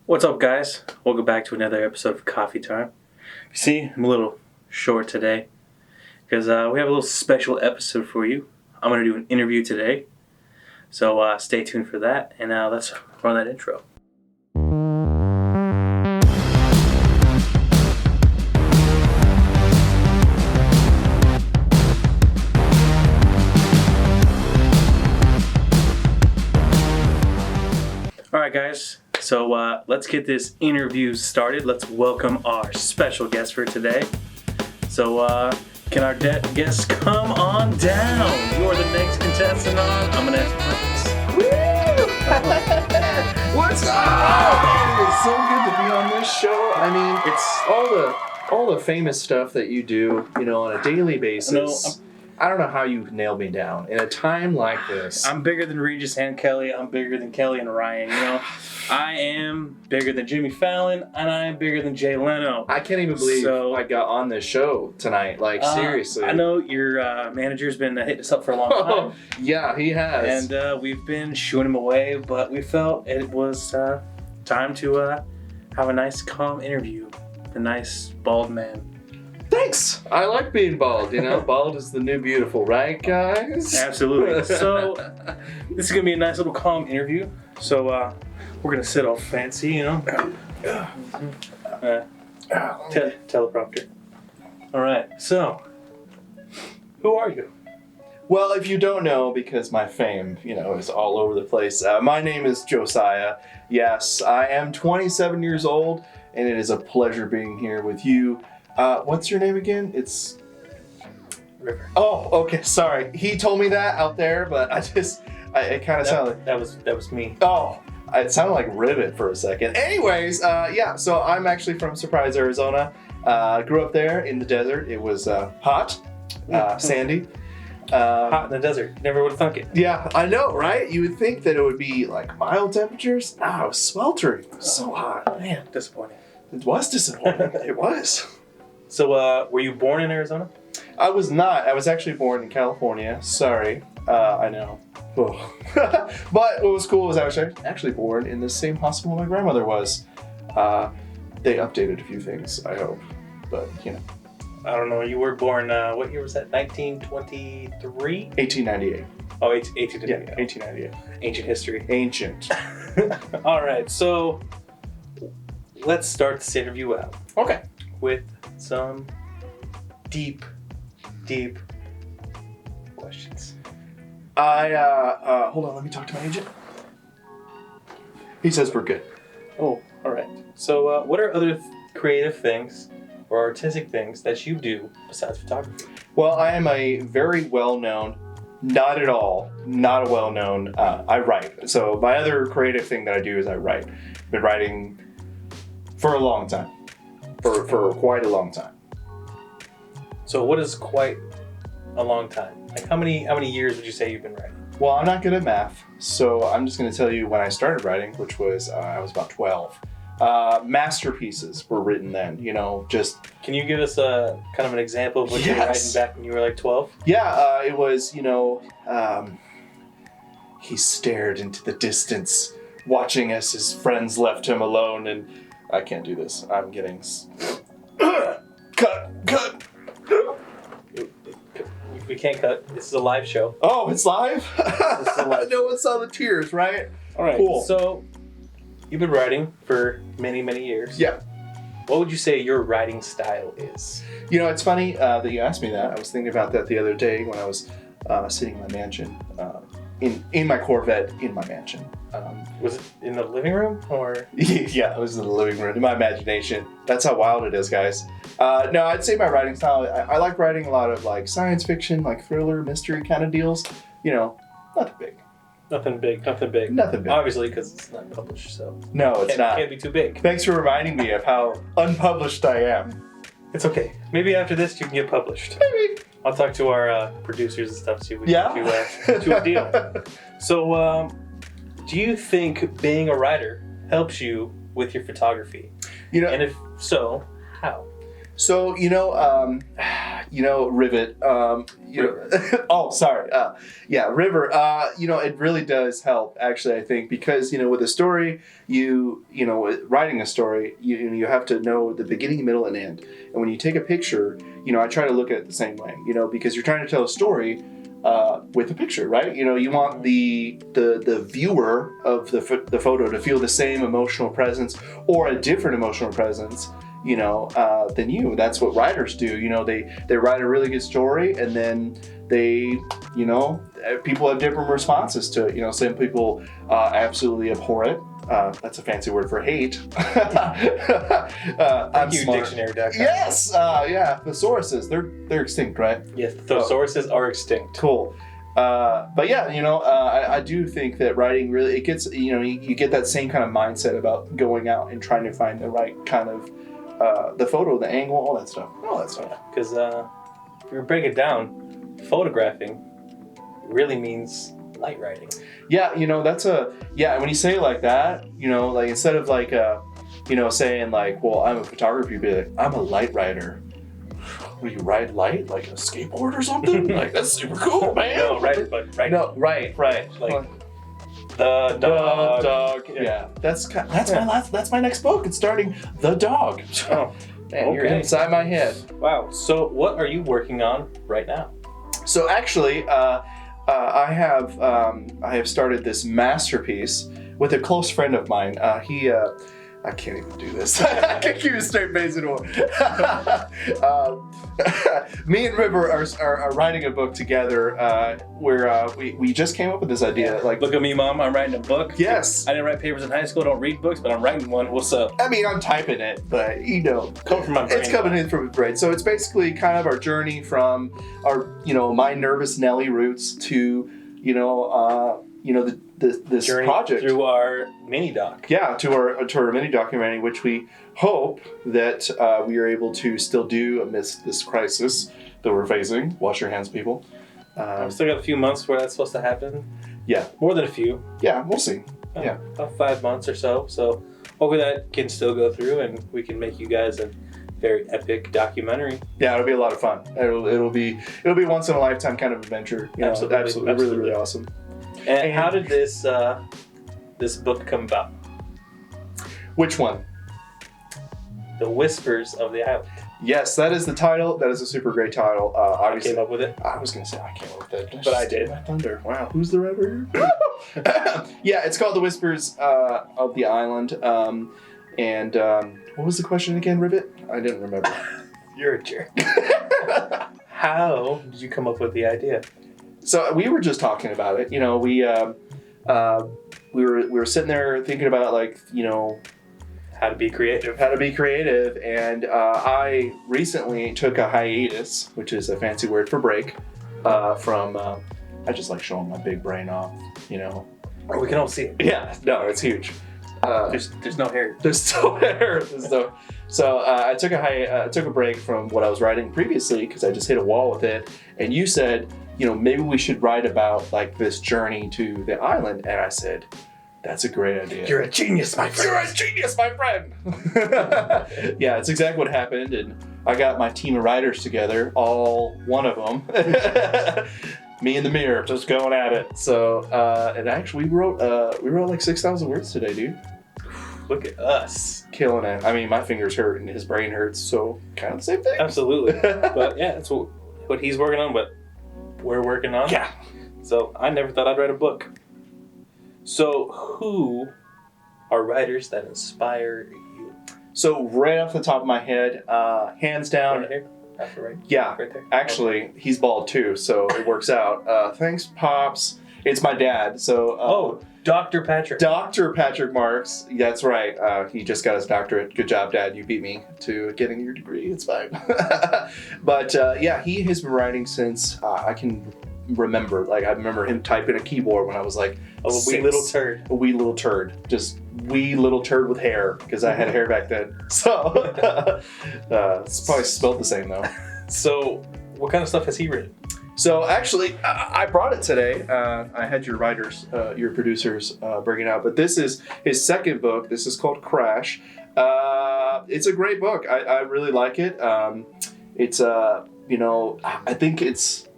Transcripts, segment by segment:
What's up, guys? Welcome back to another episode of Coffee Time. You see, I'm a little short today because we have a little special episode for you. I'm going to do an interview today, so stay tuned for that, and let's run that intro. Alright, guys. So let's get this interview started. Let's welcome our special guest for today. So can our guests come on down? You're the next contestant on. I'm gonna ask Woo! What's up? It's so good to be on this show. I mean, it's all the famous stuff that you do, on a daily basis. I don't know how you nailed me down in a time like this. I'm bigger than Regis and Kelly. I'm bigger than Kelly and Ryan. I am bigger than Jimmy Fallon, and I am bigger than Jay Leno. I can't even believe I got on this show tonight. Seriously. I know your manager's been hitting us up for a long time. Yeah, he has. And we've been shooing him away, but we felt it was time to have a nice, calm interview with a nice, bald man. Thanks. I like being bald. Bald is the new beautiful, right, guys? Absolutely. So this is gonna be a nice little calm interview. So we're gonna sit all fancy, teleprompter. All right. So who are you? Well, if you don't know, because my fame, is all over the place. My name is Josiah. Yes, I am 27 years old, and it is a pleasure being here with you. What's your name again? It's River. Oh, okay. Sorry. He told me that out there, but it kind of sounded like... That was me. Oh, it sounded like Ribbit for a second. Anyways, so I'm actually from Surprise, Arizona. Grew up there in the desert. It was hot, sandy. Hot in the desert. Never would have thunk it. Yeah, I know, right? You would think that it would be like mild temperatures. No, it was sweltering. It was so hot. Man, disappointing. It was disappointing. It was. So, were you born in Arizona? I was not. I was actually born in California. Sorry. I know. But what was cool was I was actually born in the same hospital my grandmother was. They updated a few things, I hope. But, I don't know. You were born, what year was that? 1923? 1898. Oh, 1898. Yeah, 1898. Ancient history. Ancient. All right. So, let's start this interview out. Okay. With some deep questions. Hold on, let me talk to my agent. He says we're good. Oh, all right. So, what are other creative things or artistic things that you do besides photography? Well, I am a very well-known, not a well-known, I write. So my other creative thing that I do is I write. I've been writing for a long time. For quite a long time. So what is quite a long time? Like how many years would you say you've been writing? Well, I'm not good at math, so I'm just going to tell you when I started writing, which was I was about 12. Masterpieces were written then, just... Can you give us a kind of an example of what you were writing back when you were like 12? Yeah, it was, he stared into the distance, watching as his friends left him alone, and I can't do this. I'm getting... Cut! We can't cut. This is a live show. Oh, it's live? This is a live No one saw the tears, right? All right, cool. So, you've been writing for many, many years. Yeah. What would you say your writing style is? It's funny that you asked me that. I was thinking about that the other day when I was sitting in my mansion, in my Corvette in my mansion. Was it in the living room or? Yeah, it was in the living room, in my imagination. That's how wild it is, guys. No, I'd say my writing style, I like writing a lot of like science fiction, like thriller, mystery kind of deals. Nothing big. Nothing big. Nothing big. Obviously, because it's not published, so. No, it's not. Can't be too big. Thanks for reminding me of how unpublished I am. It's okay. Maybe after this you can get published. Maybe. I'll talk to our producers and stuff, see if we Yeah? can get to a deal. So, do you think being a writer helps you with your photography? You know, And if so, how? So Rivet. Oh, sorry. River. It really does help. Actually, I think because with a story, writing a story, you have to know the beginning, middle, and end. And when you take a picture, I try to look at it the same way. Because you're trying to tell a story with a picture, right? You want the viewer of the photo to feel the same emotional presence or a different emotional presence. Than you. That's what writers do. They write a really good story, and then they, people have different responses to it. Some people absolutely abhor it. That's a fancy word for hate. Thank you, dictionary.com. Yes, thesauruses. They're extinct, right? Yes, thesauruses are extinct. Cool. But yeah, I do think that writing really, it gets, you get that same kind of mindset about going out and trying to find the right kind of the photo, the angle, all that stuff. Because if you break it down, photographing really means light writing. Yeah, when you say it like that, like instead of like, saying like, well, I'm a photographer, you'd be like, I'm a light writer. What do you ride light? Like a skateboard or something? Like, that's super cool, man. No, right, but right. No, right. Like, the dog. Yeah. That's my next book. It's starting The Dog. Oh, man, you're inside my head. Wow. So what are you working on right now? So actually, I have started this masterpiece with a close friend of mine. I can't even do this. I can't keep a straight face anymore. Me and River are writing a book together where we just came up with this idea. Like, look at me, Mom. I'm writing a book. Yes. I didn't write papers in high school. I don't read books, but I'm writing one. What's up? I mean, I'm typing it, but coming from my brain. It's coming in from my brain. So it's basically kind of our journey from our My Nervous Nelly roots to this journey project through our mini doc. Yeah, to our mini documentary, which we hope that we are able to still do amidst this crisis that we're facing. Wash your hands, people. I've still got a few months where that's supposed to happen. Yeah, more than a few. Yeah, we'll see. Yeah, about 5 months or so. So hopefully that can still go through, and we can make you guys a very epic documentary. Yeah, it'll be a lot of fun. It'll be once in a lifetime kind of adventure. Absolutely. Really, really awesome. And how did this book come about? Which one? The Whispers of the Island. Yes, that is the title. That is a super great title. Obviously, I came up with it. I was going to say I came up with it, but I did. My thunder. Wow, who's the writer here? Yeah, it's called The Whispers of the Island. And what was the question again, Ribbit? I didn't remember. You're a jerk. How did you come up with the idea? So we were just talking about it. We were sitting there thinking about how to be creative. And I recently took a hiatus, which is a fancy word for break, from. I just like showing my big brain off. Oh, we can all see it. Yeah, no, it's huge. There's no hair. There's no hair. So I took a break from what I was writing previously because I just hit a wall with it. And you said, maybe we should write about like this journey to the island. And I said, that's a great idea. You're a genius, my friend. You're a genius, my friend. Yeah, it's exactly what happened. And I got my team of writers together, all one of them. Me in the mirror, just going at it. So, and actually, we wrote like 6,000 words today, dude. Look at us, killing it. I mean, my fingers hurt and his brain hurts, so kind of the same thing. Absolutely, but yeah, that's what he's working on. What we're working on. Yeah. So I never thought I'd write a book. So who are writers that inspire you? So right off the top of my head, hands down. Right here. Right? Yeah, right there. Actually, he's bald too, so it works out. Thanks, Pops. It's my dad. So. Dr. Patrick. Dr. Patrick Marks. That's right. He just got his doctorate. Good job, Dad. You beat me to getting your degree. It's fine. But yeah, he has been writing since I can remember. Like I remember him typing a keyboard when I was like a wee little turd. A wee little turd. Just wee little turd with hair because I had hair back then. So it's probably spelled the same though. So what kind of stuff has he written? So actually, I brought it today. I had your producers bring it out, but this is his second book. This is called Crash. It's a great book. I really like it. It's I think it's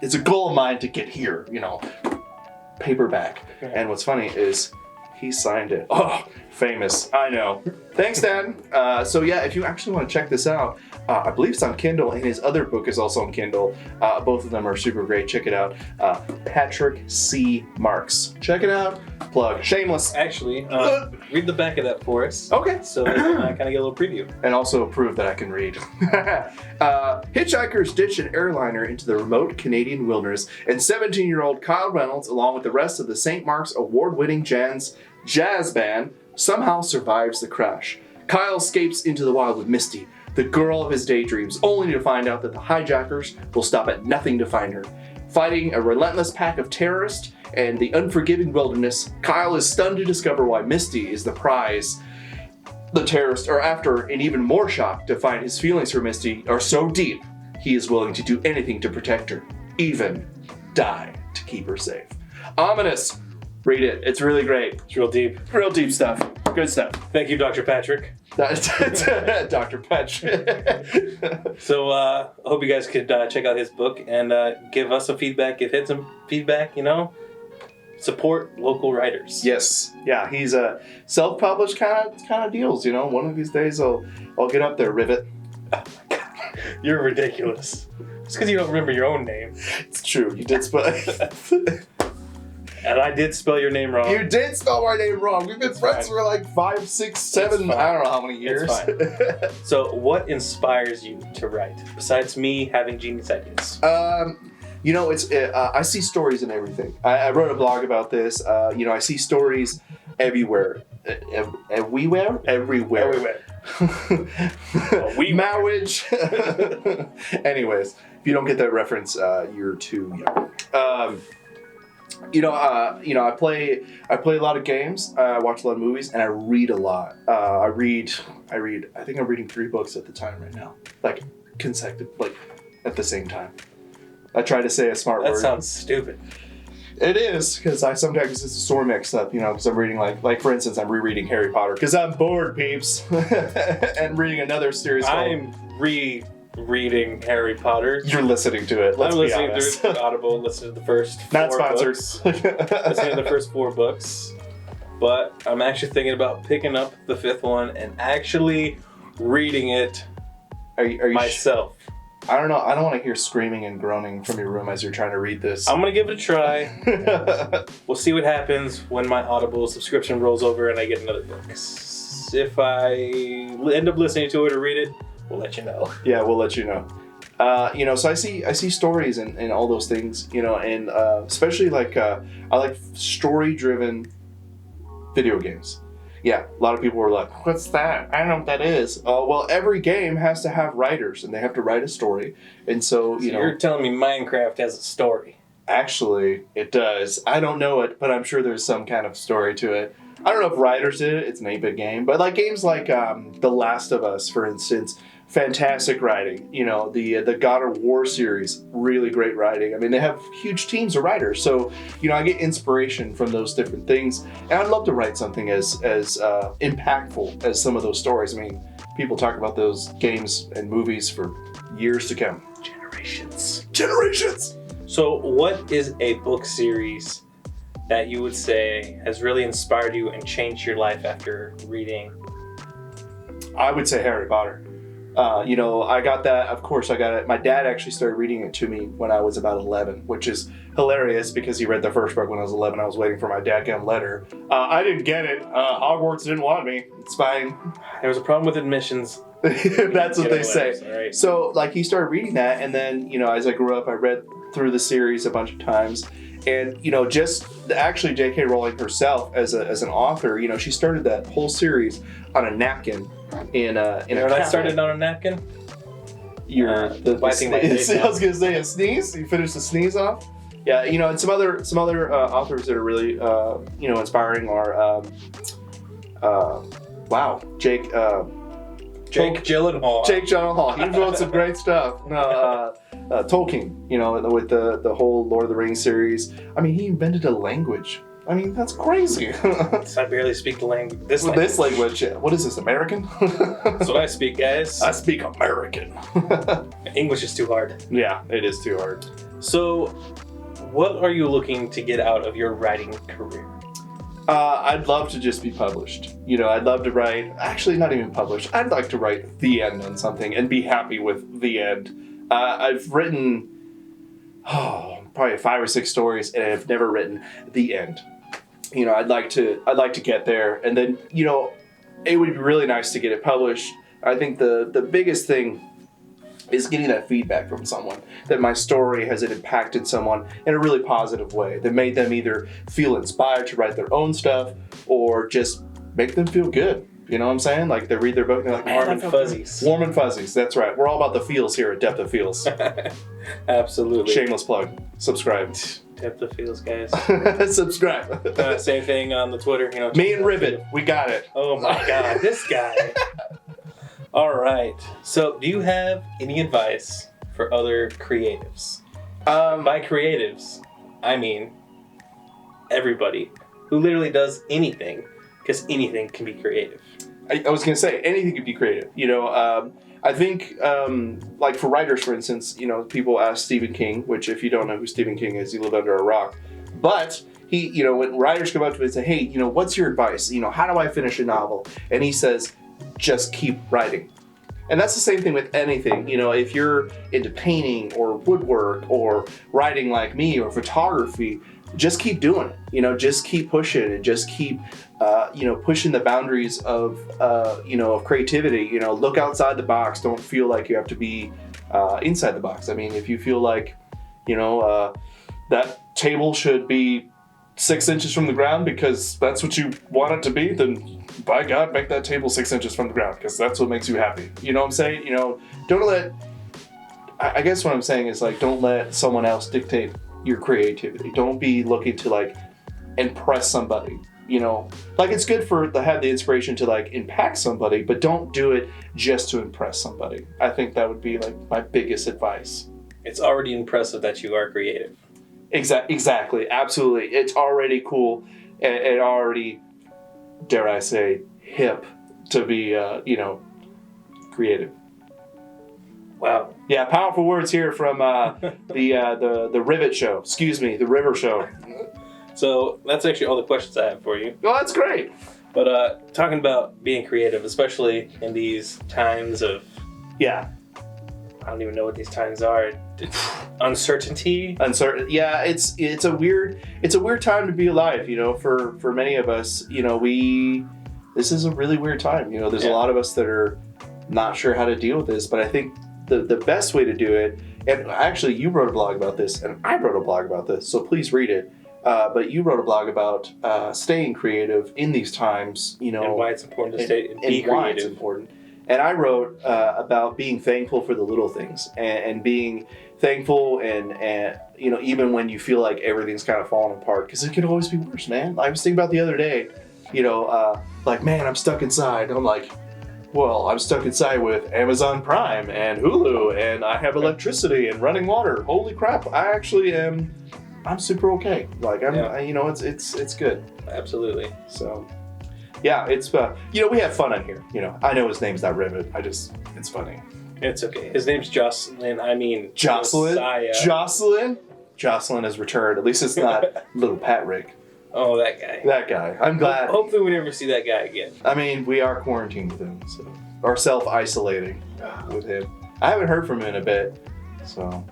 a goal of mine to get here. Paperback. And what's funny is he signed it. Oh, famous. I know. Thanks, Dad. So yeah, if you actually want to check this out, I believe it's on Kindle, and his other book is also on Kindle. Both of them are super great. Check it out. Patrick C. Marks. Check it out. Plug. Shameless. Actually, read the back of that for us. Okay. So that I kind of get a little preview. And also prove that I can read. Hitchhikers ditch an airliner into the remote Canadian wilderness, and 17-year-old Kyle Reynolds, along with the rest of the St. Mark's award-winning jazz band, somehow survives the crash. Kyle escapes into the wild with Misty, the girl of his daydreams, only to find out that the hijackers will stop at nothing to find her. Fighting a relentless pack of terrorists and the unforgiving wilderness, Kyle is stunned to discover why Misty is the prize. The terrorists are after, and even more shocked to find his feelings for Misty are so deep, he is willing to do anything to protect her, even die to keep her safe. Ominous. Read it. It's really great. It's real deep. Real deep stuff. Good stuff. Thank you, Dr. Patrick. Dr. Patrick. So I hope you guys could check out his book and give us some feedback. Give him some feedback, Support local writers. Yes. Yeah, he's a self-published kind of deals, One of these days I'll get up there, Rivet. Oh my God. You're ridiculous. It's because you don't remember your own name. It's true. You did spell And I did spell your name wrong. You did spell my name wrong. We've been friends for like 5, 6, 7, I don't know how many years. It's fine. So what inspires you to write, besides me having genius ideas? I see stories in everything. I wrote a blog about this. I see stories everywhere. Everywhere? Everywhere. Marriage. Anyways, if you don't get that reference, you're too young. I play a lot of games. I watch a lot of movies, and I read a lot. I read. I think I'm reading 3 books at the time right now, like consecutive, like at the same time. I try to say a smart word. That sounds stupid. It is, because I sometimes it's a sore mix up, because I'm reading like for instance, I'm rereading Harry Potter because I'm bored, peeps, and reading another series. I'm rereading Harry Potter. You're listening to it. I'm listening to it Audible. Listening to the first 4 Not sponsored. books. Listening to the first 4 books, but I'm actually thinking about picking up the 5th one and actually reading it Are you myself. I don't know. I don't want to hear screaming and groaning from your room as you're trying to read this. I'm gonna give it a try. We'll see what happens when my Audible subscription rolls over and I get another book. If I end up listening to it or read it, we'll let you know. Yeah, we'll let you know. So I see stories and all those things, and especially I like story-driven video games. Yeah, a lot of people were like, what's that? I don't know what that is. Well, every game has to have writers, and they have to write a story. And so, You're telling me Minecraft has a story? Actually, it does. I don't know it, but I'm sure there's some kind of story to it. I don't know if writers did it. It's an 8-bit game. But like games like The Last of Us, for instance, fantastic writing. The God of War series, really great writing. I mean, they have huge teams of writers. So, I get inspiration from those different things. And I'd love to write something as impactful as some of those stories. I mean, people talk about those games and movies for years to come. Generations! So what is a book series that you would say has really inspired you and changed your life after reading? I would say Harry Potter. I got that. Of course, I got it. My dad actually started reading it to me when I was about 11, which is hilarious because he read the first book when I was 11. I was waiting for my dad to get a letter. I didn't get it. Hogwarts didn't want me. It's fine. There was a problem with admissions. That's what they say. Right. So, he started reading that, and then, as I grew up, I read through the series a bunch of times. And, just actually J.K. Rowling herself as an author, she started that whole series on a napkin in a I started on a napkin? Wiping my face. I was going to say a sneeze. You finished the sneeze off? Yeah, and some other authors that are really, inspiring are, Jake Gyllenhaal. Jake Gyllenhaal. He wrote some great stuff. No, Tolkien, you know, with the whole Lord of the Rings series. I mean, he invented a language. I mean, that's crazy. I barely speak the language. This language, yeah. What is this, American? That's what I speak, guys. I speak American. English is too hard. Yeah, it is too hard. So, what are you looking to get out of your writing career? I'd love to just be published. You know, I'd love to write, actually not even published, I'd like to write the end on something and be happy with the end. I've written, probably 5 or 6 stories, and I've never written the end. You know, I'd like to get there, and then, you know, it would be really nice to get it published. I think the biggest thing is getting that feedback from someone, that my story has impacted someone in a really positive way, that made them either feel inspired to write their own stuff or just make them feel good. You know what I'm saying? Like they read their book and they're like, warm and fuzzies. Warm and fuzzies, that's right. We're all about the feels here at Depth of Feels. Absolutely. Shameless plug. Subscribe. Depth of Feels, guys. Subscribe. Same thing on the Twitter. You know. Me and Ribbit, we got it. Oh my God, this guy. All right. So, do you have any advice for other creatives? By creatives, I mean everybody who literally does anything, because anything can be creative. I was going to say, anything could be creative. You know, I think, like for writers, for instance, you know, people ask Stephen King, which if you don't know who Stephen King is, you live under a rock. But he, you know, when writers come up to him and say, hey, you know, what's your advice? You know, how do I finish a novel? And he says, just keep writing. And that's the same thing with anything. You know, if you're into painting or woodwork or writing like me or photography, just keep doing it. You know, just keep pushing and just keep, you know, pushing the boundaries of, you know, of creativity. You know, look outside the box. Don't feel like you have to be inside the box. I mean, if you feel like, you know, that table should be 6 inches from the ground because that's what you want it to be, then by God, make that table 6 inches from the ground because that's what makes you happy. You know what I'm saying? You know, don't let, I guess what I'm saying is like, don't let someone else dictate your creativity. Don't be looking to like impress somebody, you know, like it's good to have the inspiration to like impact somebody, but don't do it just to impress somebody. I think that would be like my biggest advice. It's already impressive that you are creative. Exactly. Absolutely. It's already cool and already, dare I say, hip to be, you know, creative. Wow. Yeah, powerful words here from the Rivet Show. Excuse me, the River Show. So that's actually all the questions I have for you. Well, that's great. But talking about being creative, especially in these times of... Yeah. I don't even know what these times are. Uncertainty. Yeah, it's a weird time to be alive. You know, for many of us, you know, this is a really weird time. You know, there's a lot of us that are not sure how to deal with this. But I think the best way to do it, and actually you wrote a blog about this, and I wrote a blog about this, so please read it. But you wrote a blog about staying creative in these times. You know, and why it's important to stay and be creative. Why it's important. And I wrote about being thankful for the little things and being thankful and you know, even when you feel like everything's kind of falling apart, because it could always be worse, man. I was thinking about the other day, you know, like, man, I'm stuck inside. I'm like, well, I'm stuck inside with Amazon Prime and Hulu and I have electricity and running water. Holy crap. I'm super okay. Like, you know, it's good. Absolutely. So... yeah, it's, you know, we have fun on here. You know, I know his name's not Rivet. It's funny. It's okay. His name's Jocelyn. I mean, Jocelyn? Josiah. Jocelyn? Jocelyn has returned. At least it's not little Pat Rick. Oh, that guy. That guy. I'm glad. Hopefully we never see that guy again. I mean, we are quarantined with him, so. Or self-isolating with him. I haven't heard from him in a bit, so.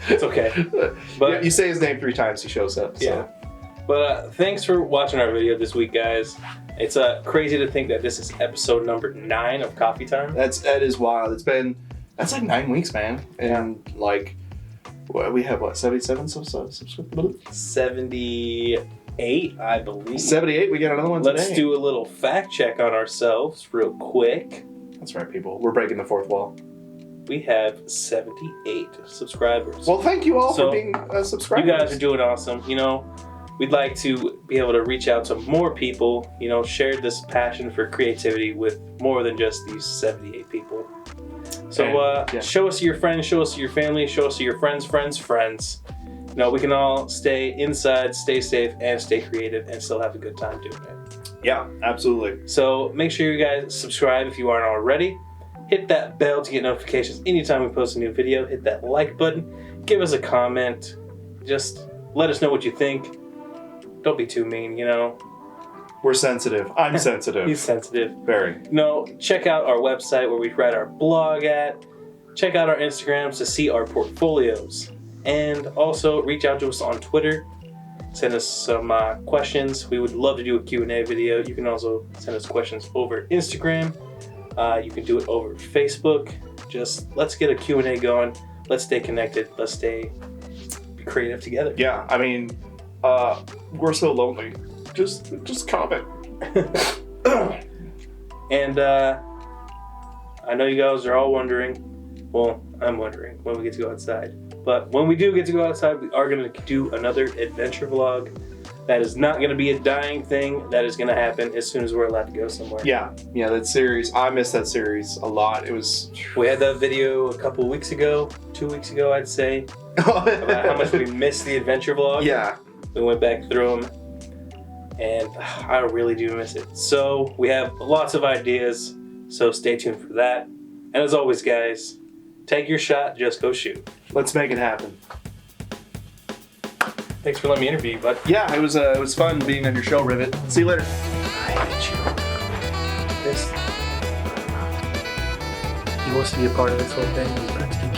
It's okay. But yeah, you say his name 3 times, he shows up. So. Yeah. But thanks for watching our video this week, guys. It's crazy to think that this is episode number 9 of Coffee Time. That is wild. That's like 9 weeks, man. And like, we have what, 77 subscribers? 78, I believe. 78. We got another one today. Let's do a little fact check on ourselves real quick. That's right, people. We're breaking the 4th wall. We have 78 subscribers. Well, thank you all for being subscribers. You guys are doing awesome. You know, we'd like to be able to reach out to more people, share this passion for creativity with more than just these 78 people. So show us to your friends, show us to your family, show us to your friends' friends. We can all stay inside, stay safe, and stay creative, and still have a good time doing it. Yeah, absolutely. So make sure you guys subscribe if you aren't already. Hit that bell to get notifications anytime we post a new video. Hit that like button. Give us a comment. Just let us know what you think. Don't be too mean, We're sensitive. I'm sensitive. He's sensitive. Very. Check out our website where we write our blog at. Check out our Instagrams to see our portfolios. And also reach out to us on Twitter. Send us some questions. We would love to do a Q&A video. You can also send us questions over Instagram. You can do it over Facebook. Just let's get a Q&A going. Let's stay connected. Let's stay creative together. Yeah, I mean, we're so lonely. Just comment. And I know you guys are all wondering. Well, I'm wondering when we get to go outside. But when we do get to go outside, we are going to do another adventure vlog. That is not going to be a dying thing. That is going to happen as soon as we're allowed to go somewhere. Yeah, that series. I missed that series a lot. We had that video a couple weeks ago, 2 weeks ago, I'd say, about how much we missed the adventure vlog. Yeah. We went back through them, and I really do miss it. So we have lots of ideas, so stay tuned for that. And as always, guys, take your shot, just go shoot. Let's make it happen. Thanks for letting me interview you, bud. Yeah, it was fun being on your show, Rivet. See you later. I hate you. He wants to be a part of this whole thing.